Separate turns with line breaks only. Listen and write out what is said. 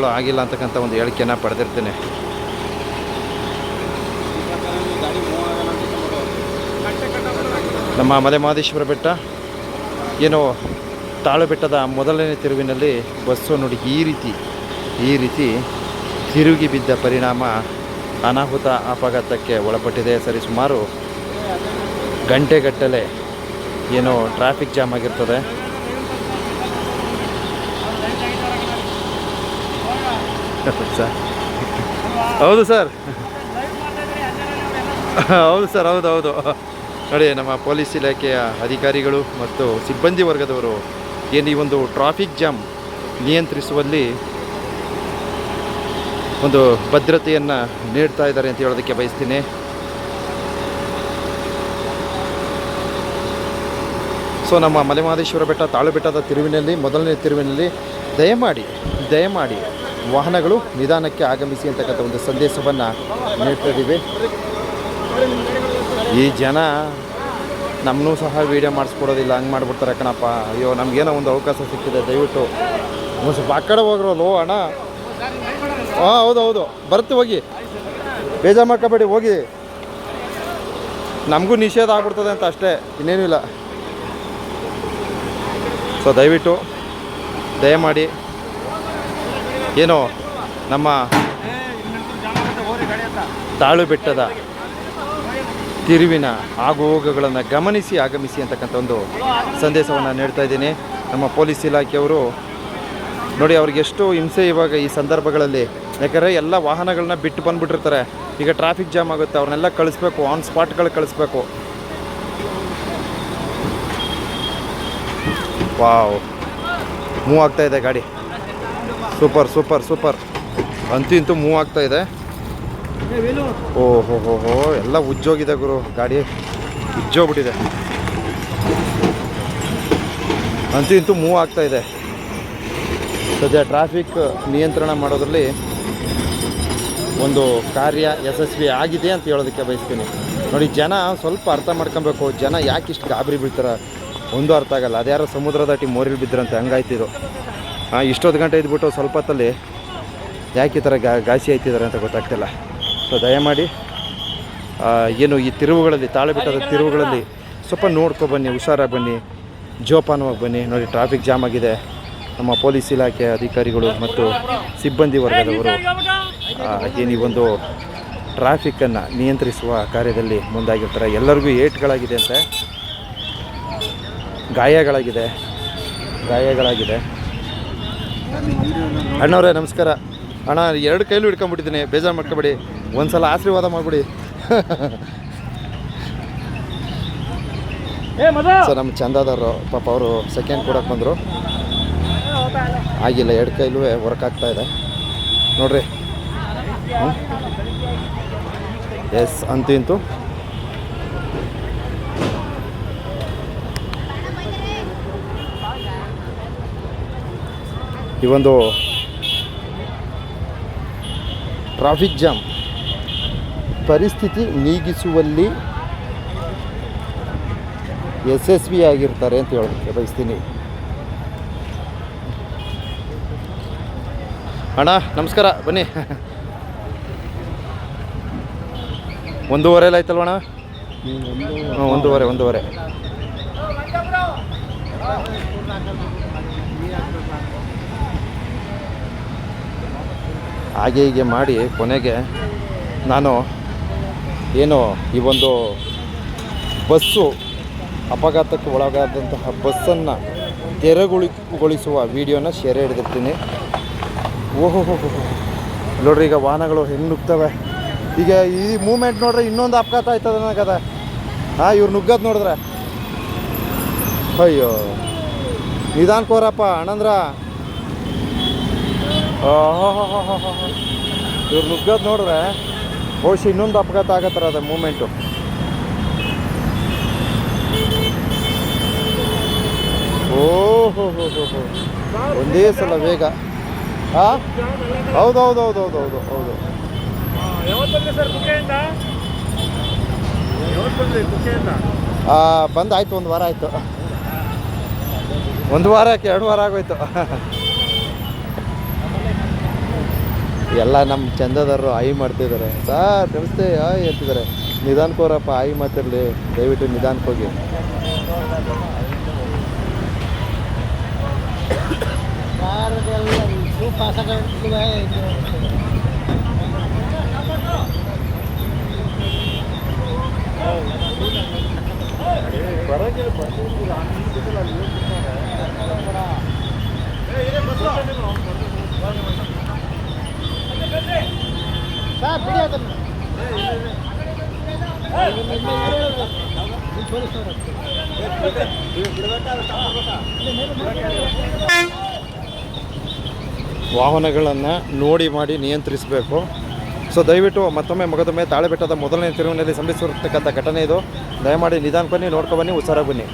ಕೆಲಸಗಳು ಆಗಿಲ್ಲ ಅಂತಕ್ಕಂಥ ಒಂದು ಹೇಳಿಕೆಯನ್ನು ಪಡೆದಿರ್ತೇನೆ. ನಮ್ಮ ಮಲೆಮಹದೇಶ್ವರ ಬೆಟ್ಟ ಏನೋ ತಾಳು ಬೆಟ್ಟದ ಮೊದಲನೇ ತಿರುವಿನಲ್ಲಿ ಬಸ್ಸು ನೋಡಿ ಈ ರೀತಿ ತಿರುಗಿ ಬಿದ್ದ ಪರಿಣಾಮ ಅನಾಹುತ ಅಪಘಾತಕ್ಕೆ ಒಳಪಟ್ಟಿದೆ. ಸರಿಸುಮಾರು ಗಂಟೆಗಟ್ಟಲೆ ಏನೋ ಟ್ರಾಫಿಕ್ ಜಾಮ್ ಆಗಿರ್ತದೆ. ಸರ್ ಹೌದು ಸರ್, ಹೌದು ಸರ್, ಹೌದು ನೋಡಿ, ನಮ್ಮ ಪೊಲೀಸ್ ಇಲಾಖೆಯ ಅಧಿಕಾರಿಗಳು ಮತ್ತು ಸಿಬ್ಬಂದಿ ವರ್ಗದವರು ಏನು ಈ ಒಂದು ಟ್ರಾಫಿಕ್ ಜಾಮ್ ನಿಯಂತ್ರಿಸುವಲ್ಲಿ ಒಂದು ಭದ್ರತೆಯನ್ನು ನೀಡ್ತಾ ಇದ್ದಾರೆ ಅಂತ ಹೇಳೋದಕ್ಕೆ ಬಯಸ್ತೀನಿ. ಸೊ ನಮ್ಮ ಮಲೆಮಹದೇಶ್ವರ ಬೆಟ್ಟ ತಾಳು ಬೆಟ್ಟದ ತಿರುವಿನಲ್ಲಿ ಮೊದಲನೇ ತಿರುವಿನಲ್ಲಿ ದಯಮಾಡಿ ವಾಹನಗಳು ನಿಧಾನಕ್ಕೆ ಆಗಮಿಸಿ ಅಂತಕ್ಕಂಥ ಒಂದು ಸಂದೇಶವನ್ನು ನೀಡ್ತಾ ಇದ್ದೀವಿ. ಈ ಜನ ನಮ್ಮನ್ನೂ ಸಹ ವೀಡಿಯೋ ಮಾಡಿಸ್ಕೊಡೋದಿಲ್ಲ, ಹಂಗೆ ಮಾಡಿಬಿಡ್ತಾರೆ ಕಣಪ್ಪ. ಅಯ್ಯೋ, ನಮಗೇನೋ ಒಂದು ಅವಕಾಶ ಸಿಕ್ಕಿದೆ, ದಯವಿಟ್ಟು ಒಂದು ಸ್ವಲ್ಪ ಆ ಕಡೆ ಹೋಗ್ರಲ್ಲೋ ಅಣ್ಣ. ಹಾಂ ಹೌದು ಬರುತ್ತೆ, ಹೋಗಿ ಬೇಜಾರು ಮಾಡ್ಕೋಬೇಡಿ, ಹೋಗಿ. ನಮಗೂ ನಿಷೇಧ ಆಗ್ಬಿಡ್ತದೆ ಅಂತ ಅಷ್ಟೇ, ಇನ್ನೇನೂ ಇಲ್ಲ. ಸೊ ದಯಮಾಡಿ ಏನೋ ನಮ್ಮ ತಾಳು ಬೆಟ್ಟದ ತಿರುವಿನ ಆಗುಹೋಗುಗಳನ್ನು ಗಮನಿಸಿ ಆಗಮಿಸಿ ಅಂತಕ್ಕಂಥ ಒಂದು ಸಂದೇಶವನ್ನು ನೀಡ್ತಾ ಇದ್ದೀನಿ. ನಮ್ಮ ಪೊಲೀಸ್ ಇಲಾಖೆಯವರು ನೋಡಿ, ಅವ್ರಿಗೆ ಎಷ್ಟು ಹಿಂಸೆ ಇವಾಗ ಈ ಸಂದರ್ಭಗಳಲ್ಲಿ. ಯಾಕಂದರೆ ಎಲ್ಲ ವಾಹನಗಳನ್ನ ಬಿಟ್ಟು ಬಂದುಬಿಟ್ಟಿರ್ತಾರೆ. ಈಗ ಟ್ರಾಫಿಕ್ ಜಾಮ್ ಆಗುತ್ತೆ, ಅವ್ರನ್ನೆಲ್ಲ ಕಳಿಸ್ಬೇಕು, ಆನ್ ಸ್ಪಾಟ್ಗಳು ಕಳಿಸ್ಬೇಕು. ವಾವ್, ಮೂವ್ ಆಗ್ತಾ ಇದೆ ಗಾಡಿ. ಸೂಪರ್ ಅಂತೂ ಮೂವ್ ಆಗ್ತಾ ಇದೆ. ಓಹೋ ಎಲ್ಲ ಉಜ್ಜೋಗಿದೆ ಗುರು, ಗಾಡಿ ಉಜ್ಜೋಗ್ಬಿಟ್ಟಿದೆ. ಅಂತೂ ಮೂವ್ ಆಗ್ತಾ ಇದೆ. ಸದ್ಯ ಟ್ರಾಫಿಕ್ ನಿಯಂತ್ರಣ ಮಾಡೋದ್ರಲ್ಲಿ ಒಂದು ಕಾರ್ಯ ಯಶಸ್ವಿ ಆಗಿದೆ ಅಂತ ಹೇಳೋದಕ್ಕೆ ಬಯಸ್ತೀನಿ. ನೋಡಿ, ಜನ ಸ್ವಲ್ಪ ಅರ್ಥ ಮಾಡ್ಕೊಬೇಕು. ಜನ ಯಾಕೆ ಇಷ್ಟು ಗಾಬರಿ ಬೀಳ್ತಾರೆ ಒಂದು ಅರ್ಥ ಆಗಲ್ಲ. ಅದ್ಯಾರೋ ಸಮುದ್ರ ದಾಟಿ ಮೋರಿಲಿ ಬಿದ್ದರಂತೆ, ಹಂಗಾಯ್ತಿದ್ರು. ಇಷ್ಟೊತ್ತು ಗಂಟೆ ಇದ್ಬಿಟ್ಟು ಸ್ವಲ್ಪ ಹೊತ್ತಲ್ಲಿ ಯಾಕೆ ಈ ಥರ ಘಾಸಿ ಆಯ್ತಿದ್ದಾರೆ ಅಂತ ಗೊತ್ತಾಗ್ತಿಲ್ಲ. ಸೊ ದಯಮಾಡಿ ಏನು ಈ ತಿರುವುಗಳಲ್ಲಿ, ತಾಳು ಬೆಟ್ಟದ ತಿರುವುಗಳಲ್ಲಿ ಸ್ವಲ್ಪ ನೋಡ್ಕೊಬನ್ನಿ, ಹುಷಾರಾಗಿ ಬನ್ನಿ, ಜೋಪಾನವಾಗಿ ಬನ್ನಿ. ನೋಡಿ, ಟ್ರಾಫಿಕ್ ಜಾಮ್ ಆಗಿದೆ. ನಮ್ಮ ಪೊಲೀಸ್ ಇಲಾಖೆಯ ಅಧಿಕಾರಿಗಳು ಮತ್ತು ಸಿಬ್ಬಂದಿ ವರ್ಗದವರು ಏನು ಈ ಒಂದು ಟ್ರಾಫಿಕ್ಕನ್ನು ನಿಯಂತ್ರಿಸುವ ಕಾರ್ಯದಲ್ಲಿ ಮುಂದಾಗಿರ್ತಾರೆ. ಎಲ್ಲರಿಗೂ ಏಟ್ಗಳಾಗಿದೆ ಅಂತೆ, ಗಾಯಗಳಾಗಿದೆ. ಅಣ್ಣವ್ರೆ ನಮಸ್ಕಾರ. ಅಣ್ಣ, 2 ಕೈಲೂ ಹಿಡ್ಕೊಂಡ್ಬಿಟ್ಟಿದ್ದೀನಿ, ಬೇಜಾರು ಮಾಡ್ಕೊಬೇಡಿ. ಒಂದು ಸಲ ಆಶೀರ್ವಾದ ಮಾಡಿಬಿಡಿ. ಸೊ ನಮ್ಮ ಚಂದಾದವರು ಪಾಪ ಅವರು ಸೆಕೆಂಡ್ ಕೊಡೋಕೆ ಬಂದರು, ಆಗಿಲ್ಲ. 2 ಕೈಲೂ ವರ್ಕ್ ಆಗ್ತಾ ಇದೆ ನೋಡ್ರಿ. ಎಸ್, ಅಂತೂ ಈ ಒಂದು ಟ್ರಾಫಿಕ್ ಜಾಮ್ ಪರಿಸ್ಥಿತಿ ನೀಗಿಸುವಲ್ಲಿ ಯಶಸ್ವಿಯಾಗಿರ್ತಾರೆ ಅಂತ ಹೇಳೋದಕ್ಕೆ ಬಯಸ್ತೀನಿ. ಅಣ್ಣ ನಮಸ್ಕಾರ, ಬನ್ನಿ. 1:15 ಆಯ್ತಲ್ವಣ್ಣ? 1:15. ಹೀಗೆ ಮಾಡಿ ಕೊನೆಗೆ ನಾನು ಏನು ಈ ಒಂದು ಬಸ್ಸು ಅಪಘಾತಕ್ಕೆ ಒಳಗಾದಂತಹ ಬಸ್ಸನ್ನು ತೆರವುಗೊಳಿಸುವ ವಿಡಿಯೋನ ಸೆರೆ ಹಿಡಿದಿರ್ತೀನಿ. ಓಹೋ ನೋಡ್ರಿ, ಈಗ ವಾಹನಗಳು ಹೆಂಗೆ ನುಗ್ತವೆ. ಈಗ ಈ ಮೂಮೆಂಟ್ ನೋಡ್ರಿ, ಇನ್ನೊಂದು ಅಪಘಾತ ಆಯ್ತದ ನನಗದ. ಇವ್ರು ನುಗ್ಗದು ನೋಡಿದ್ರೆ, ಅಯ್ಯೋ ನಿಧಾನಕೋರಪ್ಪ ಅಣ್ಣಂದ್ರ. ಇವ್ರು ನುಗ್ಗದು ನೋಡ್ರೆ ಬಹುಶಃ ಇನ್ನೊಂದು ಅಪಘಾತ ಆಗತ್ತರ ಅದ ಮೂಮೆಂಟು. ಓಹೋ ಒಂದೇ ಸಲ ವೇಗ. ಹೌದು ಬಂದಾಯ್ತು, 1 ವಾರ ಆಯಿತು. 1 ವಾರ ಯಾಕೆ 2 ವಾರ ಆಗೋಯ್ತು. ಎಲ್ಲ ನಮ್ಮ ಚಂದದಾರರು ಆಯಿ ಮಾಡ್ತಿದ್ದಾರೆ. ಸಾರ್ ನಮಸ್ತೆ ಆಯ್ ಅಂತಿದ್ದಾರೆ. ನಿಧಾನಕ್ಕೋರಪ್ಪ, ಆಯಿ ಮಾತಿರಲಿ, ದಯವಿಟ್ಟು ನಿಧಾನಕ್ಕೆ ಹೋಗಿ. ವಾಹನಗಳನ್ನು ನೋಡಿ ಮಾಡಿ ನಿಯಂತ್ರಿಸಬೇಕು. ಸೊ ದಯವಿಟ್ಟು ಮತ್ತೊಮ್ಮೆ ತಾಳೆಬೆಟ್ಟದ ಮೊದಲನೇ ತಿರುವಿನಲ್ಲಿ ಸಂಭವಿಸಿರ್ತಕ್ಕಂಥ ಘಟನೆ ಇದು. ದಯಮಾಡಿ ನಿಧಾನ ಬನ್ನಿ, ನೋಡ್ಕೊ ಬನ್ನಿ, ಹುಷಾರಾಗಿ ಬನ್ನಿ.